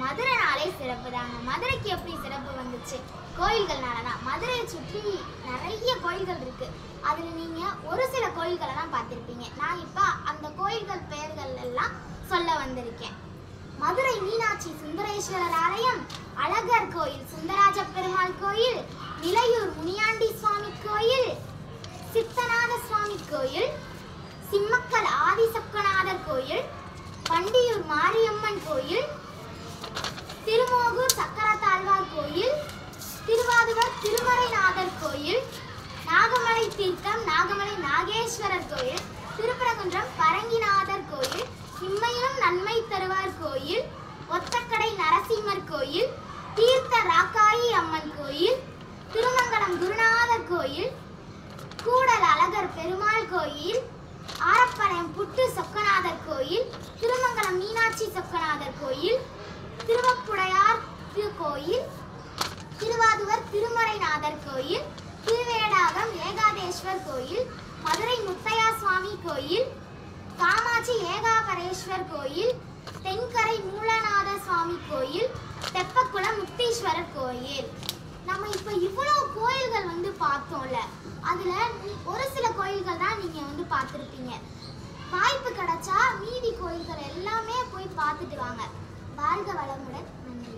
மதுரைனாலே சிறப்பு தாங்க. மதுரைக்கு எப்படி சிறப்பு வந்துச்சு? கோயில்கள்னால தான். மதுரையை சுற்றி நிறைய கோயில்கள் இருக்கு. அதில் நீங்கள் ஒரு சில கோயில்களை தான் பார்த்துருப்பீங்க. நான் இப்போ அந்த கோயில்கள் பெயர்கள் எல்லாம் சொல்ல வந்திருக்கேன். மதுரை மீனாட்சி சுந்தரேஸ்வரர் ஆலயம், அழகர் கோயில், சுந்தராஜ பெருமாள் கோயில், நிலையூர் முனியாண்டி சுவாமி கோயில், சித்தநாத சுவாமி கோயில், சிம்மக்கல் ஆதிசக்கநாதர் கோயில், பண்டியூர் மாரியம்மன் கோயில், திருமோகூர் சக்கரத்தாழ்வார் கோயில், திருவாதுவர் திருமறைநாதர் கோயில், நாகமலை தீர்த்தம் நாகமலை நாகேஸ்வரர் கோயில், திருப்பரங்குன்றம் பரங்கிநாதர் கோயில், இம்மையிலும் நன்மை தருவார் கோயில், ஒத்தக்கடை நரசிம்மர் கோயில், தீர்த்த ராக்காயி அம்மன் கோயில், திருமங்கலம் குருநாதர் கோயில், கூடல் அழகர் பெருமாள் கோயில், ஆரப்பாளையம் புட்டு சொக்கநாதர் கோயில், திருமங்கலம் மீனாட்சி சொக்கநாதர் கோயில், திருவப்புடையார் திருக்கோயில், திருவாதுவர் திருமறைநாதர் கோயில், திருவேடாகம் ஏகாதேஸ்வர் கோயில், மதுரை முத்தையா சுவாமி கோயில், காமாட்சி ஏகாபரேஸ்வர் கோயில், தென்கரை மூலநாத சுவாமி கோயில், தெப்பக்குளம் முக்தீஸ்வரர் கோயில். நம்ம இப்போ இவ்வளோ கோயில்கள் பார்த்தோம்ல, அதில் ஒரு சில கோயில்கள் தான் நீங்கள் பார்த்துருப்பீங்க. வாய்ப்பு கிடைச்சா மீதி கோயில்கள் எல்லாமே போய் பார்த்துட்டு வாங்க. வாழ்க வளமுடன். நன்றி.